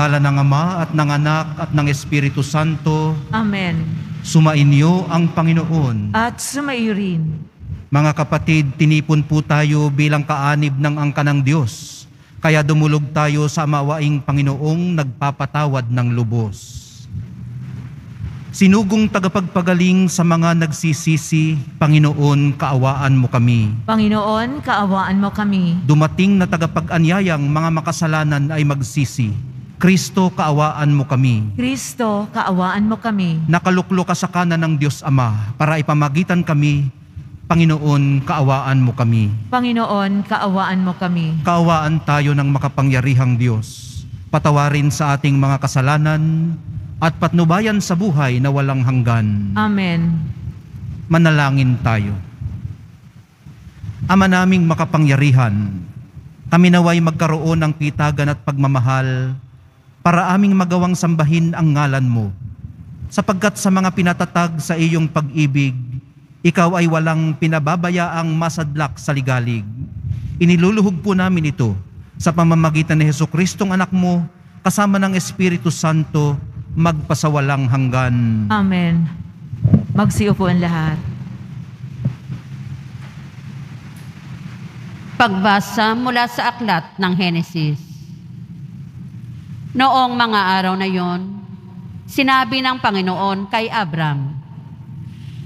ngalan ng Ama at ng Anak at ng Espiritu Santo. Amen. Sumainyo ang Panginoon. At sumaiyo rin. Mga kapatid, tinipon po tayo bilang kaanib ng angka ng Diyos. Kaya dumulog tayo sa mawaing Panginoong nagpapatawad ng lubos. Sinugong tagapagpagaling sa mga nagsisisi, Panginoon, kaawaan mo kami. Panginoon, kaawaan mo kami. Dumating na tagapag-anyayang mga makasalanan ay magsisi. Kristo, kaawaan mo kami. Kristo, kaawaan mo kami. Nakaluklok ka sa kanan ng Diyos Ama para ipamagitan kami. Panginoon, kaawaan mo kami. Panginoon, kaawaan mo kami. Kaawaan tayo ng makapangyarihang Diyos. Patawarin sa ating mga kasalanan at patnubayan sa buhay na walang hanggan. Amen. Manalangin tayo. Ama naming makapangyarihan, kami naway magkaroon ng kitagan at pagmamahal para aming magawang sambahin ang ngalan mo. Sapagkat sa mga pinatatag sa iyong pag-ibig, ikaw ay walang pinababayaang masadlak sa ligalig. Iniluluhog po namin ito sa pamamagitan ni Jesucristong anak mo, kasama ng Espiritu Santo, magpasawalang hanggan. Amen. Magsiupo ang lahat. Pagbasa mula sa aklat ng Henesis. Noong mga araw na yon, sinabi ng Panginoon kay Abram,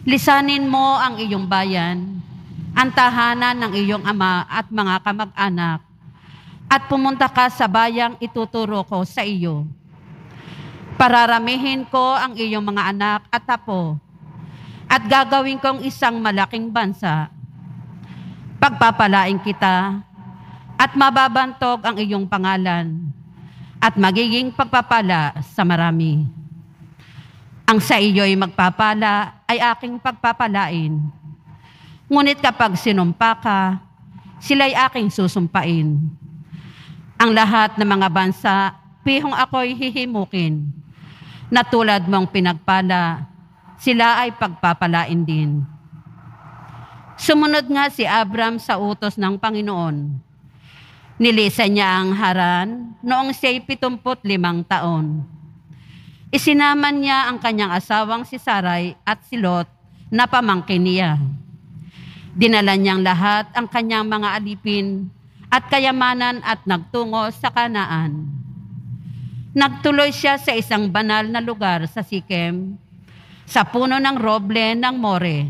"Lisanin mo ang iyong bayan, ang tahanan ng iyong ama at mga kamag-anak, at pumunta ka sa bayang ituturo ko sa iyo. Pararamihin ko ang iyong mga anak at apo, at gagawin kong isang malaking bansa. Pagpapalain kita, at mababantog ang iyong pangalan, at magiging pagpapala sa marami. Ang sa iyo'y magpapala ay aking pagpapalain. Ngunit kapag sinumpa ka, sila'y aking susumpain. Ang lahat ng mga bansa, pihong ako'y hihimukin. Na tulad mong pinagpala, sila ay pagpapalain din." Sumunod nga si Abram sa utos ng Panginoon. Nilisan niya ang Haran noong siya'y 75 taon. Isinaman niya ang kanyang asawang si Sarai at si Lot na pamangkin niya. Dinala niyang lahat ang kanyang mga alipin at kayamanan at nagtungo sa Kanaan. Nagtuloy siya sa isang banal na lugar sa Sikem, sa puno ng roble ng More.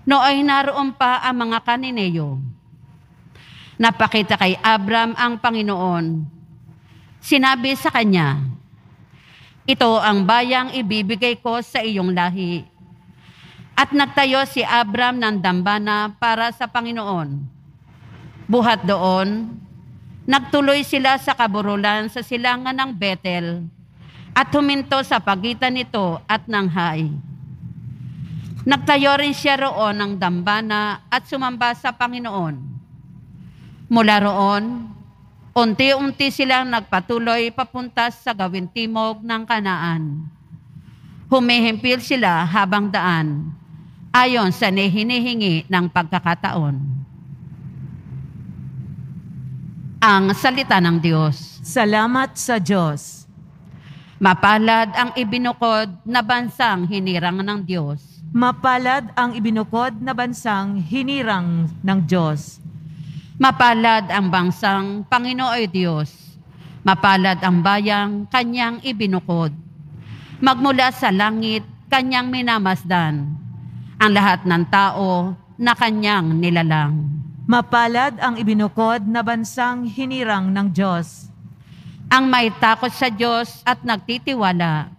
Nooy naroon pa ang mga Kanineyo. Napakita kay Abram ang Panginoon. Sinabi sa kanya, "Ito ang bayang ibibigay ko sa iyong lahi." At nagtayo si Abram ng dambana para sa Panginoon. Buhat doon, nagtuloy sila sa kaburulan sa silangan ng Betel at huminto sa pagitan nito at ng Hai. Nagtayo rin siya roon ng dambana at sumamba sa Panginoon. Mula roon, unti-unti silang nagpatuloy papunta sa gawing timog ng Kanaan. Humihimpil sila habang daan, ayon sa hinihingi ng pagkakataon. Ang salita ng Diyos. Salamat sa Diyos. Mapalad ang ibinukod na bansang hinirang ng Diyos. Mapalad ang ibinukod na bansang hinirang ng Diyos. Mapalad ang bansang Panginoon Diyos. Mapalad ang bayang kanyang ibinukod. Magmula sa langit, kanyang minamasdan. Ang lahat ng tao na kanyang nilalang. Mapalad ang ibinukod na bansang hinirang ng Diyos. Ang may takot sa Diyos at nagtitiwala.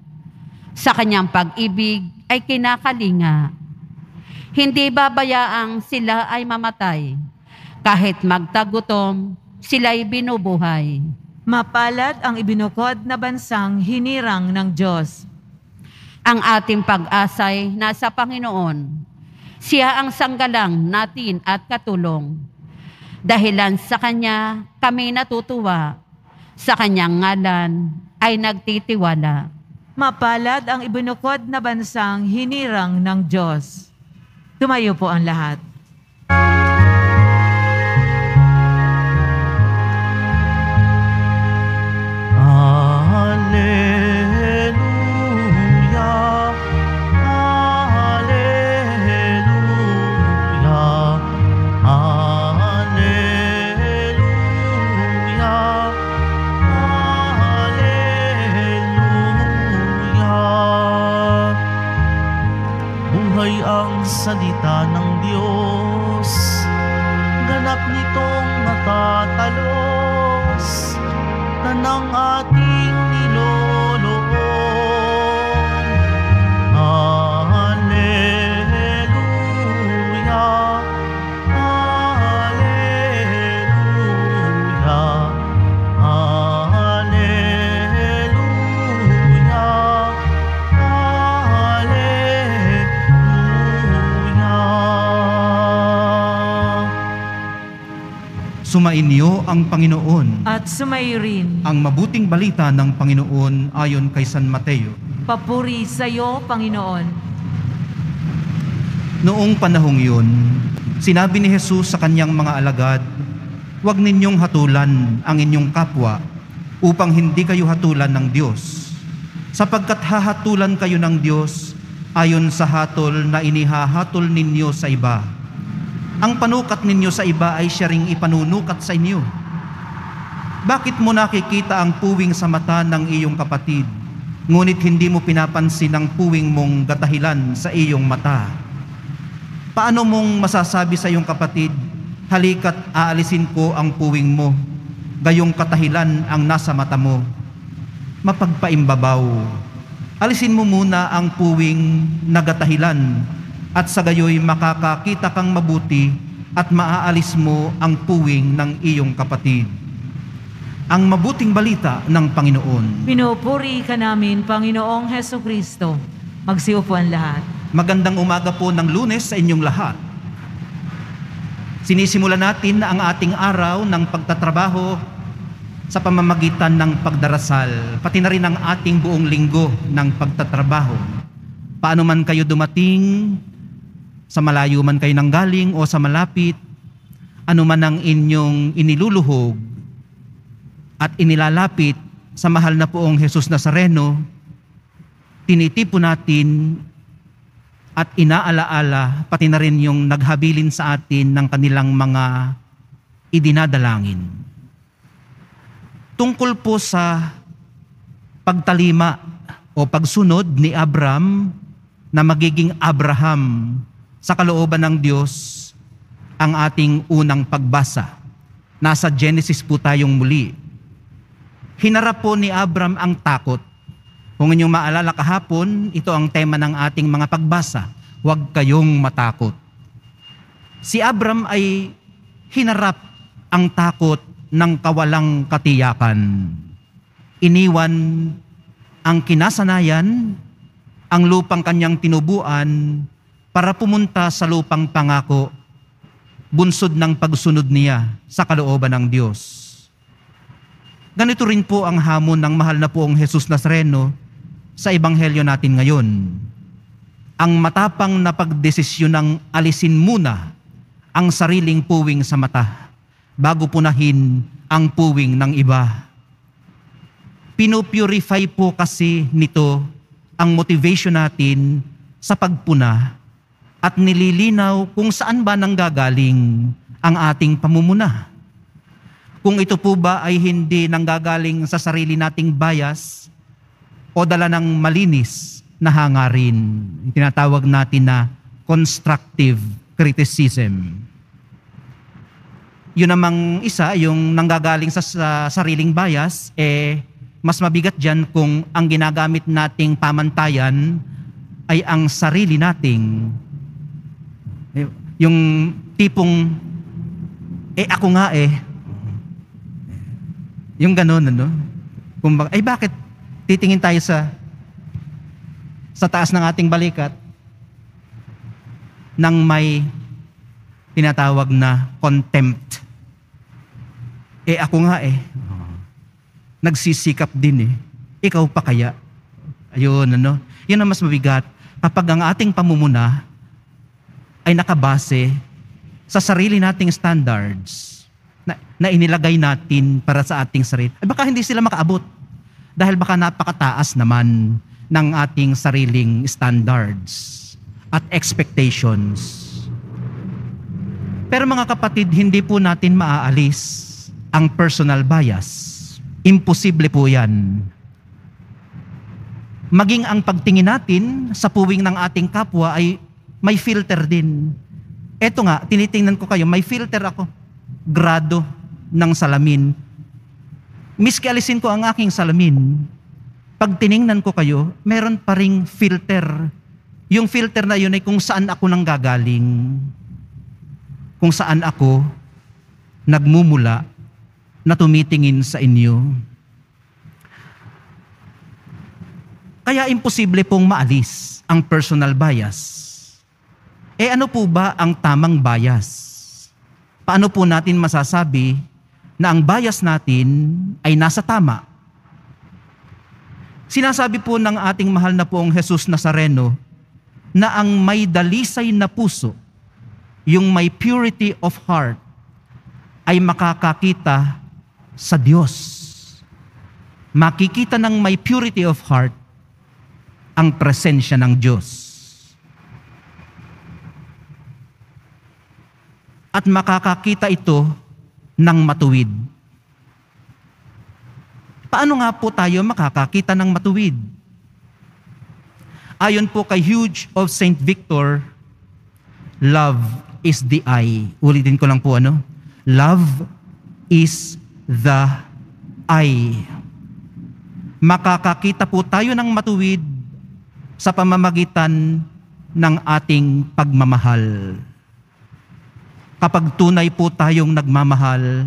Sa kanyang pag-ibig ay kinakalinga. Hindi babayaang sila ay mamatay. Kahit magtagutom, sila'y binubuhay. Mapalad ang ibinukod na bansang hinirang ng Diyos. Ang ating pag-asay nasa Panginoon. Siya ang sanggalang natin at katulong. Dahilan sa Kanya, kami natutuwa. Sa Kanyang ngalan ay nagtitiwala. Mapalad ang ibinukod na bansang hinirang ng Diyos. Tumayo po ang lahat. Buhay ang salita ng Diyos, ganap nitong makatalos na ng ating niloloob. Alleluia, Alleluia, Alleluia, Alleluia. Sumainyo ang Panginoon. At sumayo rin. Ang mabuting balita ng Panginoon ayon kay San Mateo. Papuri sa iyo, Panginoon. Noong panahong yun, sinabi ni Jesus sa kanyang mga alagad, "Huwag ninyong hatulan ang inyong kapwa upang hindi kayo hatulan ng Diyos. Sapagkat hahatulan kayo ng Diyos ayon sa hatol na inihahatol ninyo sa iba. Ang panukat ninyo sa iba ay siya ring ipanunukat sa inyo. Bakit mo nakikita ang puwing sa mata ng iyong kapatid, ngunit hindi mo pinapansin ang puwing mong gatahilan sa iyong mata? Paano mong masasabi sa iyong kapatid, halika't aalisin ko ang puwing mo, gayong katahilan ang nasa mata mo? Mapagpaimbabaw. Alisin mo muna ang puwing nagatahilan, at sa gayoy makakakita kang mabuti at maaalis mo ang puwing ng iyong kapatid." Ang mabuting balita ng Panginoon. Pinupuri ka namin, Panginoong Heso Kristo. Magsiupo ang lahat. Magandang umaga po ng Lunes sa inyong lahat. Sinisimulan natin ang ating araw ng pagtatrabaho sa pamamagitan ng pagdarasal, pati na rin ang ating buong linggo ng pagtatrabaho. Paano man kayo dumating, sa malayo man kayo nanggaling o sa malapit, ano man ang inyong iniluluhog at inilalapit sa mahal na poong Jesus Nazareno, tinitipon natin at inaalaala, pati na rin yung naghabilin sa atin ng kanilang mga idinadalangin. Tungkol po sa pagtalima o pagsunod ni Abram na magiging Abraham sa kalooban ng Diyos, ang ating unang pagbasa. Nasa Genesis po tayong muli. Hinarap po ni Abram ang takot. Kung inyong maalala kahapon, ito ang tema ng ating mga pagbasa. Huwag kayong matakot. Si Abram ay hinarap ang takot ng kawalang katiyakan. Iniwan ang kinasanayan, ang lupang kanyang tinubuan, para pumunta sa lupang pangako, bunsod ng pagsunod niya sa kalooban ng Diyos. Ganito rin po ang hamon ng mahal na poong Jesus Nazareno sa ebanghelyo natin ngayon. Ang matapang na pagdesisyon ng alisin muna ang sariling puwing sa mata bago punahin ang puwing ng iba. Pinupurify po kasi nito ang motivation natin sa pagpuna at nililinaw kung saan ba nanggagaling ang ating pamumuna. Kung ito po ba ay hindi nanggagaling sa sarili nating bias o dala ng malinis na hangarin, tinatawag natin na constructive criticism. Yun namang isa, yung nanggagaling sa sariling bias, mas mabigat dyan kung ang ginagamit nating pamantayan ay ang sarili nating, yung tipong, ako nga yung ganun, ano? Kung bakit titingin tayo sa taas ng ating balikat nang may tinatawag na contempt. Ako nga nagsisikap din ikaw pa kaya? Ayun, ano? Yun ang mas mabigat kapag ang ating pamumuna ay nakabase sa sarili nating standards na inilagay natin para sa ating sarili. Baka hindi sila makaabot dahil baka napakataas naman ng ating sariling standards at expectations. Pero mga kapatid, hindi po natin maaalis ang personal bias. Imposible po yan. Maging ang pagtingin natin sa puwing ng ating kapwa ay may filter din. Eto nga, tinitingnan ko kayo, may filter ako. Grado ng salamin. Miski alisin ko ang aking salamin, pag tiningnan ko kayo, meron pa ring filter. Yung filter na yun ay kung saan ako nanggagaling. Kung saan ako nagmumula na tumitingin sa inyo. Kaya imposible pong maalis ang personal bias. Ano po ba ang tamang bias? Paano po natin masasabi na ang bias natin ay nasa tama? Sinasabi po ng ating mahal na poong Jesus Nazareno na ang may dalisay na puso, yung may purity of heart, ay makakakita sa Diyos. Makikita ng may purity of heart ang presensya ng Diyos. At makakakita ito ng matuwid. Paano nga po tayo makakakita ng matuwid? Ayon po kay Hugh of St. Victor, love is the eye. Ulitin ko lang po Love is the eye. Makakakita po tayo ng matuwid sa pamamagitan ng ating pagmamahal. Kapag tunay po tayong nagmamahal,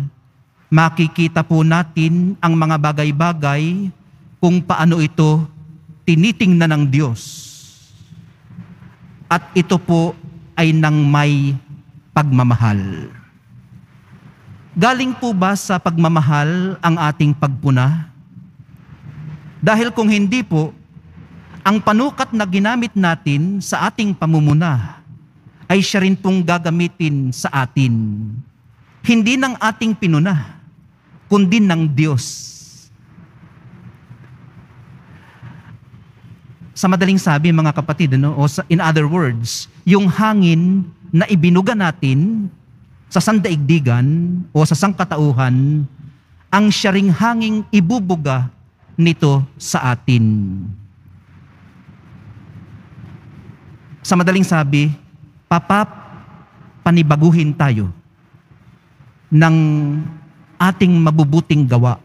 makikita po natin ang mga bagay-bagay kung paano ito tinitingnan ng Diyos. At ito po ay nang may pagmamahal. Galing po ba sa pagmamahal ang ating pagpuna? Dahil kung hindi po, ang panukat na ginamit natin sa ating pamumuna ay siya rin pong gagamitin sa atin. Hindi ng ating pinuna, kundi ng Diyos. Sa madaling sabi mga kapatid, in other words, yung hangin na ibinuga natin sa sandaigdigan o sa sangkatauhan, ang siya ring hanging ibubuga nito sa atin. Sa madaling sabi, panibaguhin tayo ng ating mabubuting gawa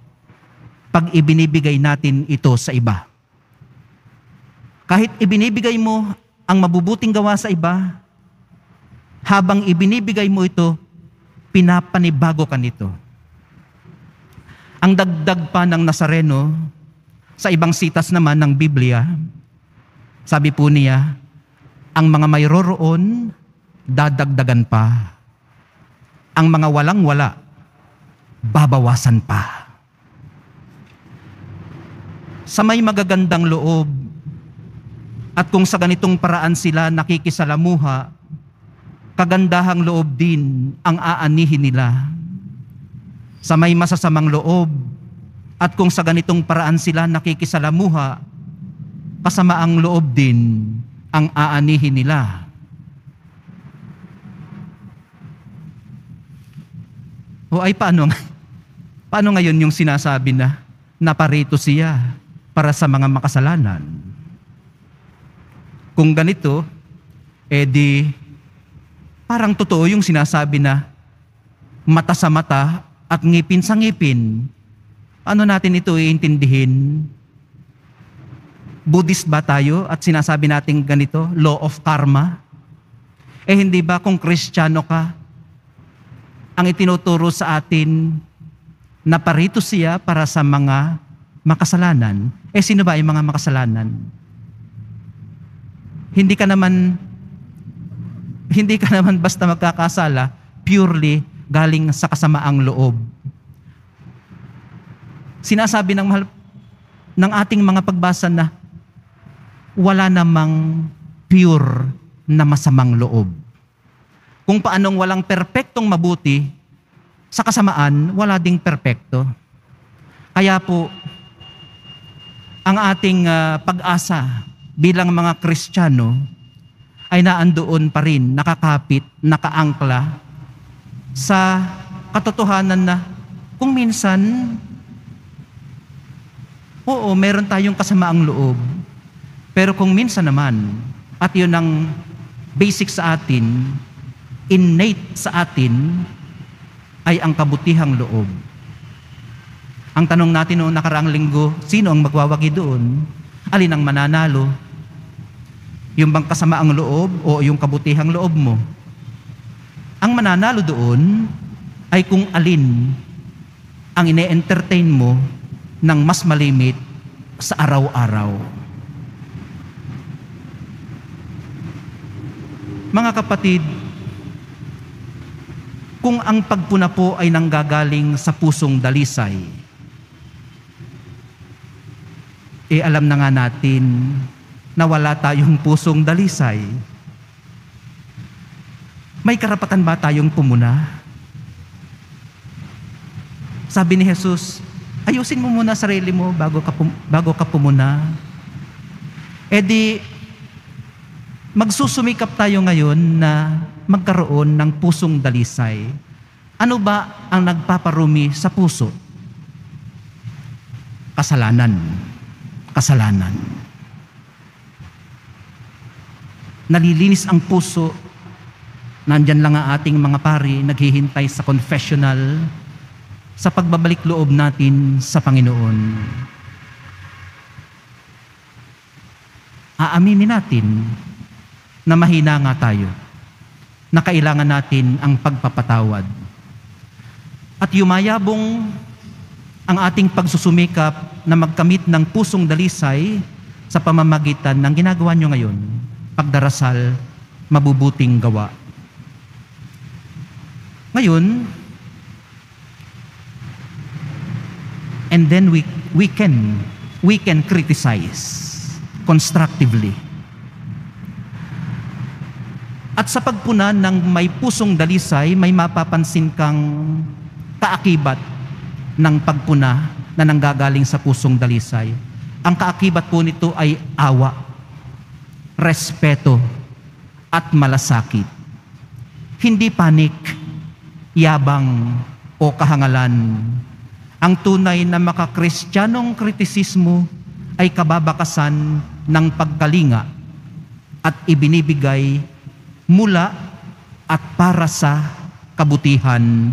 pag ibinibigay natin ito sa iba. Kahit ibinibigay mo ang mabubuting gawa sa iba, habang ibinibigay mo ito, pinapanibago ka nito. Ang dagdag pa ng Nazareno, sa ibang sitas naman ng Biblia, sabi po niya, ang mga mayroon, dadagdagan pa. Ang mga walang-wala, babawasan pa. Sa may magagandang loob, at kung sa ganitong paraan sila nakikisalamuha, kagandahang loob din ang aanihin nila. Sa may masasamang loob, at kung sa ganitong paraan sila nakikisalamuha, kasamaang loob din ang aanihin nila. O ay paano ngayon yung sinasabi na naparito siya para sa mga makasalanan? Kung ganito, di parang totoo yung sinasabi na mata sa mata at ngipin sa ngipin. Ano natin ito iintindihin? Buddhist ba tayo at sinasabi natin ganito, law of karma? Hindi ba kung Kristiyano ka, ang itinuturo sa atin na parito siya para sa mga makasalanan? Sino ba yung mga makasalanan? Hindi ka naman basta magkakasala purely galing sa kasamaang loob. Sinasabi ng ating mga pagbasa na wala namang pure na masamang loob. Kung paanong walang perpektong mabuti, sa kasamaan, wala ding perpekto. Kaya po, ang ating pag-asa bilang mga Kristiyano ay naandoon pa rin, nakakapit, nakaangkla sa katotohanan na kung minsan, oo, meron tayong kasamaang loob. Pero kung minsan naman, at yun ang basic sa atin, innate sa atin, ay ang kabutihang loob. Ang tanong natin noong nakaraang linggo, sino ang magwawagi doon? Alin ang mananalo? Yung bang kasamaang loob o yung kabutihang loob mo? Ang mananalo doon ay kung alin ang ine-entertain mo ng mas malimit sa araw-araw. Mga kapatid, kung ang pagpuna po ay nanggagaling sa pusong dalisay, alam na nga natin na wala tayong pusong dalisay. May karapatan ba tayong pumuna? Sabi ni Jesus, ayusin mo muna sarili mo bago ka pumuna. Magsusumikap tayo ngayon na magkaroon ng pusong dalisay. Ano ba ang nagpaparumi sa puso? Kasalanan. Kasalanan. Nalilinis ang puso. Nandyan lang ang ating mga pari, naghihintay sa confessional, sa pagbabalik loob natin sa Panginoon. Aaminin natin na mahina nga tayo, na kailangan natin ang pagpapatawad. At yumayabong ang ating pagsusumikap na magkamit ng pusong dalisay sa pamamagitan ng ginagawa nyo ngayon, pagdarasal, mabubuting gawa. Ngayon, and then we can criticize constructively. At sa pagpuna ng may pusong dalisay, may mapapansin kang kaakibat ng pagpuna na nanggagaling sa pusong dalisay. Ang kaakibat po nito ay awa, respeto, at malasakit. Hindi panik, yabang, o kahangalan. Ang tunay na makakristyanong kritisismo ay kababakasan ng pagkalinga at ibinibigay mula at para sa kabutihan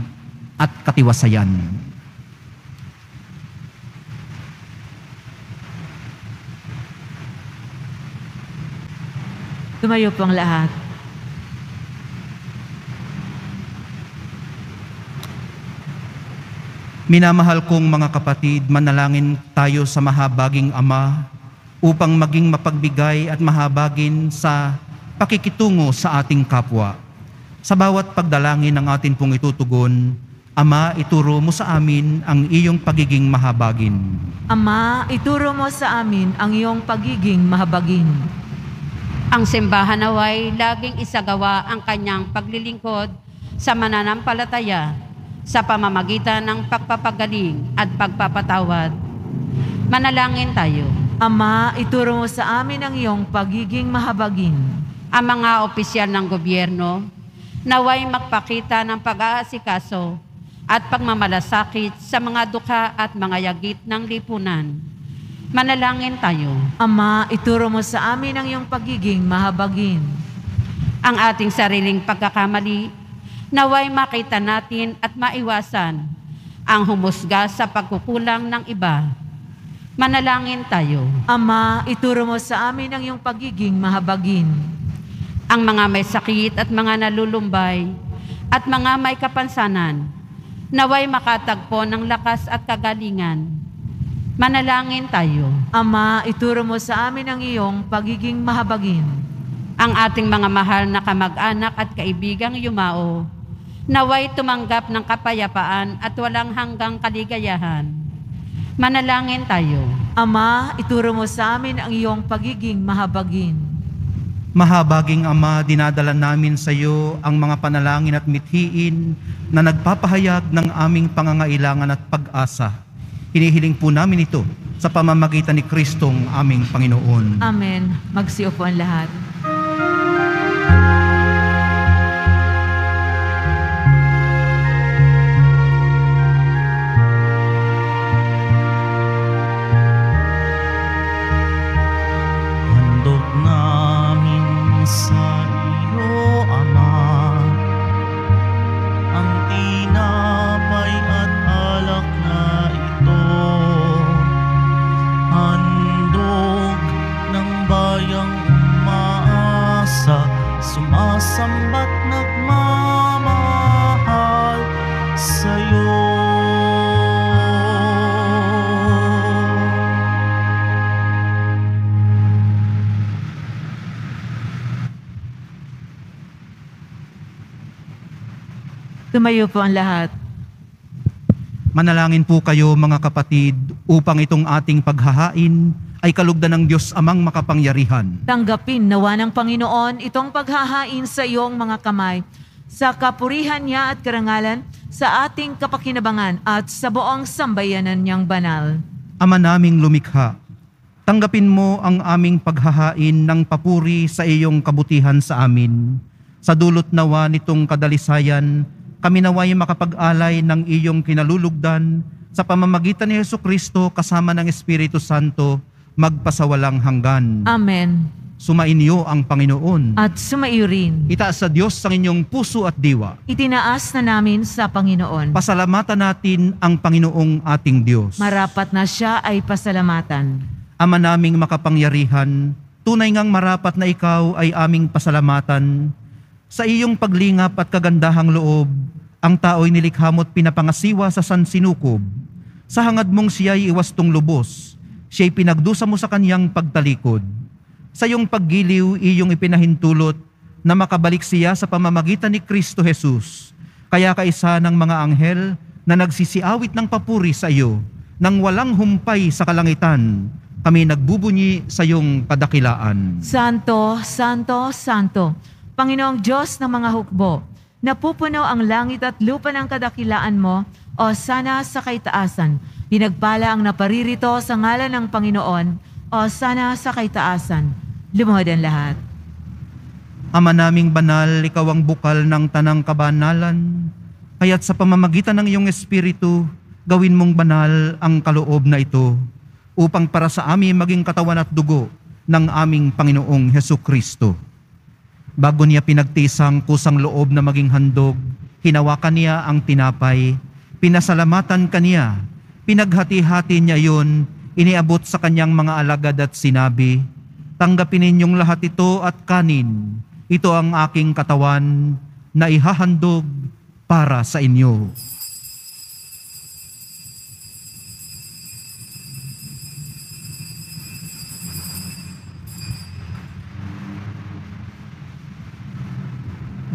at katiwasayan. Tumayo po ang lahat. Minamahal kong mga kapatid, manalangin tayo sa mahabaging Ama upang maging mapagbigay at mahabagin sa pakikitungo sa ating kapwa. Sa bawat pagdalangin ng atin pong itutugon, Ama, ituro mo sa amin ang iyong pagiging mahabagin. Ama, ituro mo sa amin ang iyong pagiging mahabagin. Ang simbahan naway laging isagawa ang kanyang paglilingkod sa mananampalataya sa pamamagitan ng pagpapagaling at pagpapatawad. Manalangin tayo. Ama, ituro mo sa amin ang iyong pagiging mahabagin. Ang mga opisyal ng gobyerno naway magpakita ng pag-aasikaso at pagmamalasakit sa mga dukha at mga yagit ng lipunan. Manalangin tayo. Ama, ituro mo sa amin ang iyong pagiging mahabagin. Ang ating sariling pagkakamali, naway makita natin at maiwasan ang humusga sa pagkukulang ng iba. Manalangin tayo. Ama, ituro mo sa amin ang iyong pagiging mahabagin. Ang mga may sakit at mga nalulumbay at mga may kapansanan, naway makatagpo ng lakas at kagalingan. Manalangin tayo. Ama, ituro mo sa amin ang iyong pagiging mahabagin. Ang ating mga mahal na kamag-anak at kaibigang yumao, naway tumanggap ng kapayapaan at walang hanggang kaligayahan. Manalangin tayo. Ama, ituro mo sa amin ang iyong pagiging mahabagin. Mahabaging Ama, dinadala namin sa iyo ang mga panalangin at mithiin na nagpapahayag ng aming pangangailangan at pag-asa. Hinihiling po namin ito sa pamamagitan ni Kristong aming Panginoon. Amen. Magsiupo ang lahat. Handog namin sa iyo samba't nagmamahal sa'yo. Tumayo po ang lahat. Manalangin po kayo mga kapatid upang itong ating paghahain ay kalugdan ng Diyos Amang makapangyarihan. Tanggapin nawa ng Panginoon itong paghahain sa iyong mga kamay, sa kapurihan niya at karangalan, sa ating kapakinabangan at sa buong sambayanan niyang banal. Ama naming lumikha, tanggapin mo ang aming paghahain ng papuri sa iyong kabutihan sa amin. Sa dulot nawa nitong kadalisayan, kami naway makapag-alay ng iyong kinalulugdan sa pamamagitan ni Jesucristo kasama ng Espiritu Santo magpasawalang hanggan. Amen. Sumainyo ang Panginoon. At sumaiyo rin. Itaas sa Diyos ang inyong puso at diwa. Itinaas na namin sa Panginoon. Pasalamatan natin ang Panginoong ating Diyos. Marapat na siya ay pasalamatan. Ama naming makapangyarihan, tunay ngang marapat na ikaw ay aming pasalamatan. Sa iyong paglingap at kagandahang loob, ang tao'y nilikha mo't pinapangasiwa sa sansinukob. Sa hangad mong siya'y iwastong lubos, siya'y pinagdusa mo sa kanyang pagtalikod. Sa iyong paggiliw, iyong ipinahintulot na makabalik siya sa pamamagitan ni Kristo Jesus. Kaya kaisa ng mga anghel na nagsisiawit ng papuri sa iyo, nang walang humpay sa kalangitan, kami nagbubunyi sa iyong kadakilaan. Santo, Santo, Santo, Panginoong Diyos ng mga hukbo, napupuno ang langit at lupa ng kadakilaan mo, o sana sa kaitaasan. Pinagpala ang naparirito sa ngalan ng Panginoon, o sana sa kaitaasan. Lumuhod ang lahat. Ama naming banal, ikaw ang bukal ng tanang kabanalan, kaya't sa pamamagitan ng iyong Espiritu, gawin mong banal ang kaloob na ito, upang para sa amin maging katawan at dugo ng aming Panginoong Hesukristo. Bago niya pinagtisang kusang loob na maging handog, hinawakan niya ang tinapay, pinasalamatan kaniya, pinaghati-hati niya yun, iniabot sa kanyang mga alagad at sinabi, tanggapin ninyong lahat ito at kanin, ito ang aking katawan na ihahandog para sa inyo.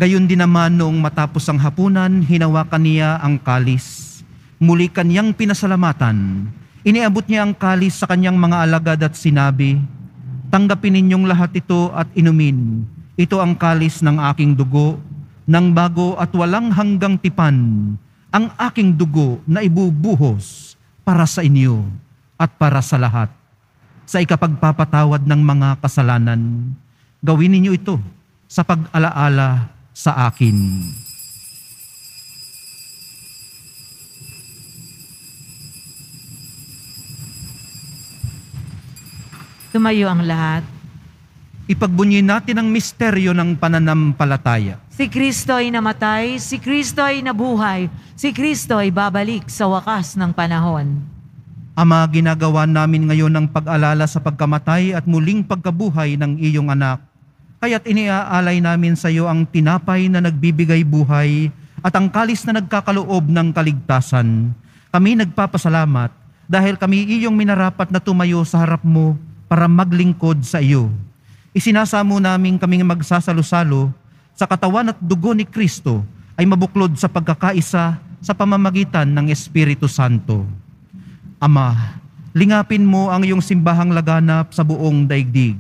Gayon din naman noong matapos ang hapunan, hinawakan niya ang kalis. Muli kanyang pinasalamatan. Iniabot niya ang kalis sa kanyang mga alagad at sinabi, tanggapin ninyong lahat ito at inumin. Ito ang kalis ng aking dugo, ng bago at walang hanggang tipan, ang aking dugo na ibubuhos para sa inyo at para sa lahat. Sa ikapagpapatawad ng mga kasalanan, gawin ninyo ito sa pag-alaala sa akin. Tumayo ang lahat. Ipagbunyi natin ang misteryo ng pananampalataya. Si Kristo ay namatay, si Kristo ay nabuhay, si Kristo ay babalik sa wakas ng panahon. Ama, ginagawa namin ngayon ang pag-alala sa pagkamatay at muling pagkabuhay ng iyong anak. Kaya't iniaalay namin sa iyo ang tinapay na nagbibigay buhay at ang kalis na nagkakaloob ng kaligtasan. Kami nagpapasalamat dahil kami iyong minarapat na tumayo sa harap mo para maglingkod sa iyo. Isinasamo namin kaming magsasalo-salo sa katawan at dugo ni Kristo ay mabuklod sa pagkakaisa sa pamamagitan ng Espiritu Santo. Ama, lingapin mo ang iyong simbahang laganap sa buong daigdig.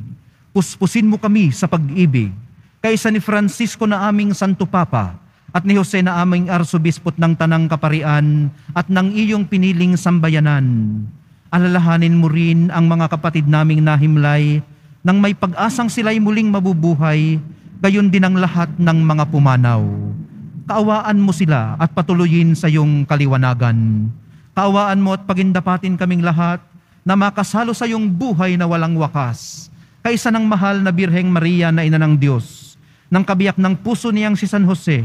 Puspusin mo kami sa pag-ibig, kaysa ni Francisco na aming Santo Papa at ni Jose na aming Arsobispot ng Tanang Kaparian at ng iyong piniling sambayanan. Alalahanin mo rin ang mga kapatid naming nahimlay nang may pag-asang sila'y muling mabubuhay, gayon din ang lahat ng mga pumanaw. Kaawaan mo sila at patuloyin sa iyong kaliwanagan. Kaawaan mo at pagindapatin kaming lahat na makasalo sa iyong buhay na walang wakas. Kaisa ng mahal na Birheng Maria na ina ng Diyos, ng kabiyak ng puso niyang si San Jose,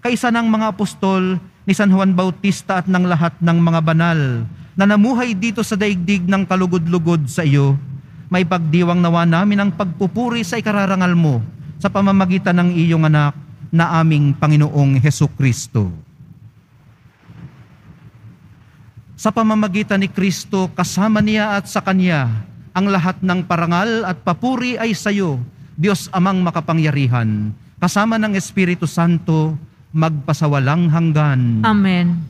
kaisa ng mga apostol ni San Juan Bautista at ng lahat ng mga banal na namuhay dito sa daigdig ng kalugod-lugod sa iyo, may pagdiwang nawa namin ang pagpupuri sa ikararangal mo sa pamamagitan ng iyong anak na aming Panginoong Hesukristo. Sa pamamagitan ni Kristo, kasama niya at sa Kanya, ang lahat ng parangal at papuri ay sa iyo, Diyos Amang makapangyarihan, kasama ng Espiritu Santo, magpasawalang hanggan. Amen.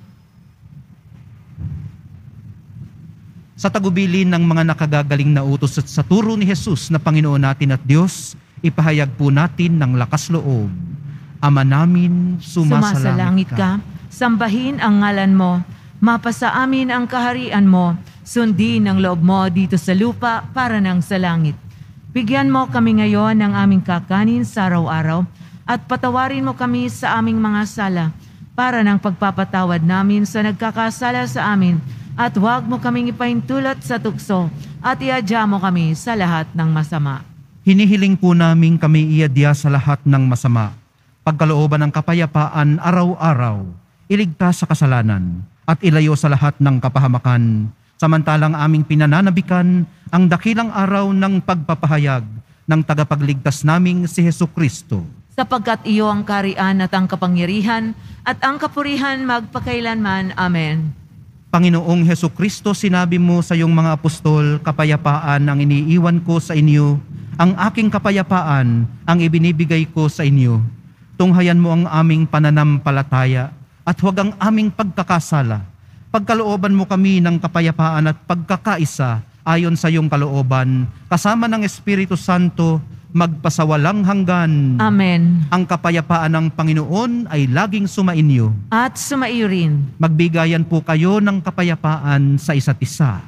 Sa tagubilin ng mga nakagagaling na utos at sa turo ni Jesus na Panginoon natin at Diyos, ipahayag po natin ng lakas loob. Ama namin, sumasalangit ka. Sambahin ang ngalan mo. Mapasa amin ang kaharian mo. Sundin ang loob mo dito sa lupa para nang sa langit. Bigyan mo kami ngayon ng aming kakanin sa araw-araw at patawarin mo kami sa aming mga sala para ng pagpapatawad namin sa nagkakasala sa amin. At huwag mo kaming ipaintulot sa tukso at iadya mo kami sa lahat ng masama. Hinihiling po namin kami iadya sa lahat ng masama. Pagkalooban ng kapayapaan araw-araw, iligtas sa kasalanan at ilayo sa lahat ng kapahamakan. Samantalang aming pinananabikan ang dakilang araw ng pagpapahayag ng tagapagligtas naming si Hesukristo. Sapagkat iyo ang kaharian at ang kapangyarihan at ang kapurihan magpakailanman. Amen. Panginoong Hesukristo, sinabi mo sa iyong mga apostol, kapayapaan ang iniiwan ko sa inyo, ang aking kapayapaan ang ibinibigay ko sa inyo. Tunghayan mo ang aming pananampalataya at huwag ang aming pagkakasala. Pagkalooban mo kami ng kapayapaan at pagkakaisa ayon sa iyong kalooban, kasama ng Espiritu Santo, magpasawalang hanggan. Amen. Ang kapayapaan ng Panginoon ay laging sumainyo. At sumaiyo rin. Magbigayan po kayo ng kapayapaan sa isa't isa.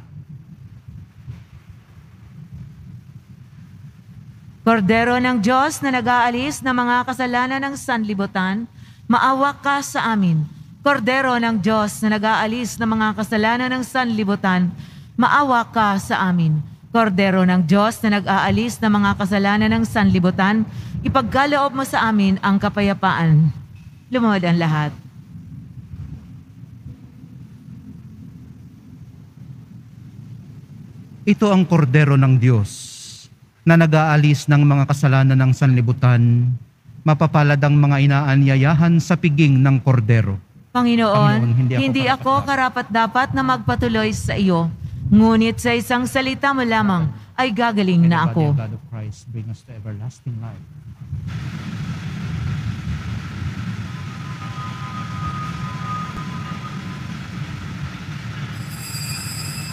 Kordero ng Diyos na nag-aalis ng mga kasalanan ng sanlibutan, maawa ka sa amin. Kordero ng Diyos na nag-aalis ng mga kasalanan ng sanlibutan, maawa ka sa amin. Kordero ng Diyos na nag-aalis ng mga kasalanan ng sanlibutan, ipagkaloob mo sa amin ang kapayapaan. Lumuhod ang lahat. Ito ang kordero ng Diyos na nag-aalis ng mga kasalanan ng sanlibutan. Mapapalad ang mga inaanyayahan sa piging ng kordero. Panginoon, Panginoon, hindi ako karapat-dapat na magpatuloy sa iyo. Ngunit sa isang salita mo lamang ay gagaling na ako. God of Christ, bring us to everlasting life.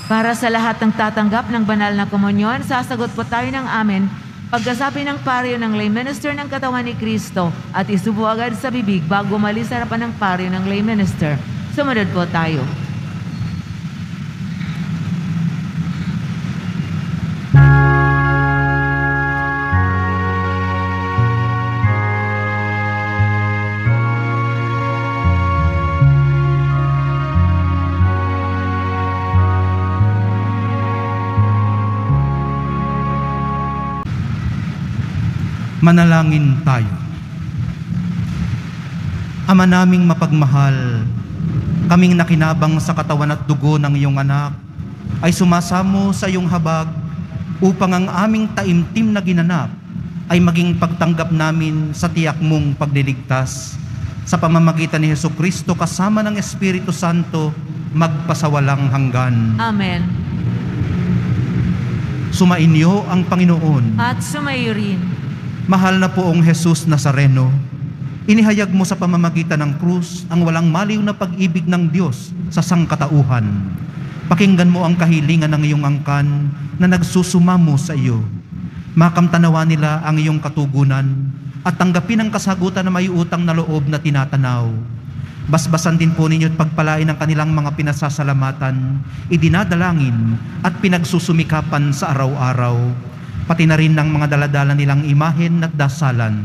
Para sa lahat ng tatanggap ng banal na komunyon, sasagot po tayo ng amen pagkasabi ng paryo ng lay minister ng katawan ni Kristo at isubo agad sa bibig bago umalis sa harapan ng paryo ng lay minister. Sumunod po tayo. Manalangin tayo. Ama naming mapagmahal, kaming nakinabang sa katawan at dugo ng iyong anak, ay sumasamo sa iyong habag upang ang aming taimtim na ginanap ay maging pagtanggap namin sa tiyak mong pagliligtas. Sa pamamagitan ni Hesukristo kasama ng Espiritu Santo, magpasawalang hanggan. Amen. Sumainyo ang Panginoon. At sumaiyo rin. Mahal na poong Jesus Nazareno, inihayag mo sa pamamagitan ng krus ang walang maliw na pag-ibig ng Diyos sa sangkatauhan. Pakinggan mo ang kahilingan ng iyong angkan na nagsusumamo sa iyo. Makamtanawa nila ang iyong katugunan at tanggapin ang kasagutan na may utang na loob na tinatanaw. Basbasan din po ninyo at pagpalain ang kanilang mga pinasasalamatan, idinadalangin at pinagsusumikapan sa araw-araw, pati na rin ng mga daladala nilang imahen at dasalan.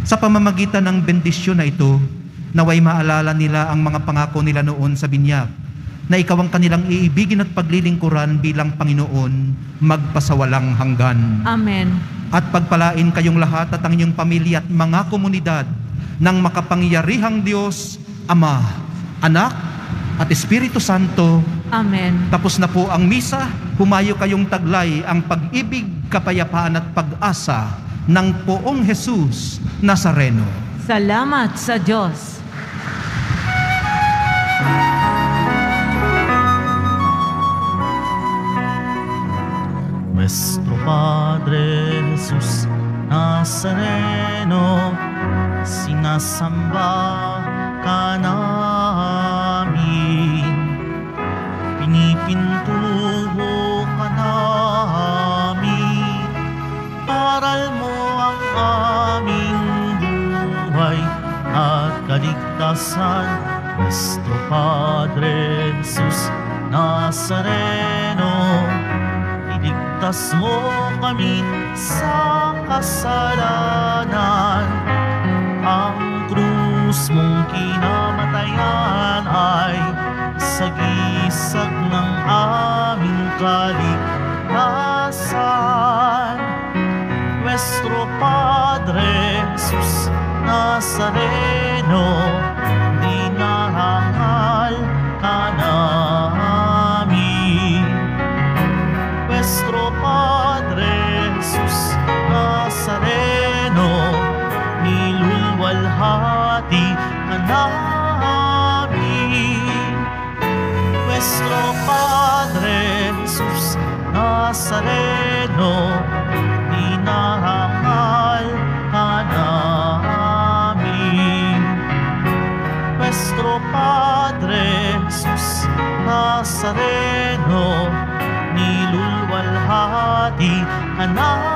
Sa pamamagitan ng bendisyon na ito, naway maalala nila ang mga pangako nila noon sa binyag, na ikaw ang kanilang iibigin at paglilingkuran bilang Panginoon, magpasawalang hanggan. Amen. At pagpalain kayong lahat at ang inyong pamilya at mga komunidad ng makapangyarihang Diyos, Ama, Anak, at Espiritu Santo. Amen. Tapos na po ang misa, humayo kayong taglay ang pag-ibig, kapayapaan at pag-asa ng Poong Jesus Nazareno. Salamat sa Diyos. Nuestro Padre Jesus Nazareno, sinasamba ka namin, pinipintuho ka namin, aral mo ang aming buhay at kaligtasan. Nuestro Padre Jesus Nazareno, iligtas mo kami sa kasalanan. Ang krus mong kinamatayan ay sagisag ng aming kaligtasan. Nuestro Padre Jesus Nazareno, dinarangal ka namin. Nuestro Padre Jesus Nazareno, nilulwalhati ka namin. Nuestro Padre Jesus Nazareno, dinarangal ka namin. Nuestro Padre Jesus Nazareno, nilulwalhati ka namin.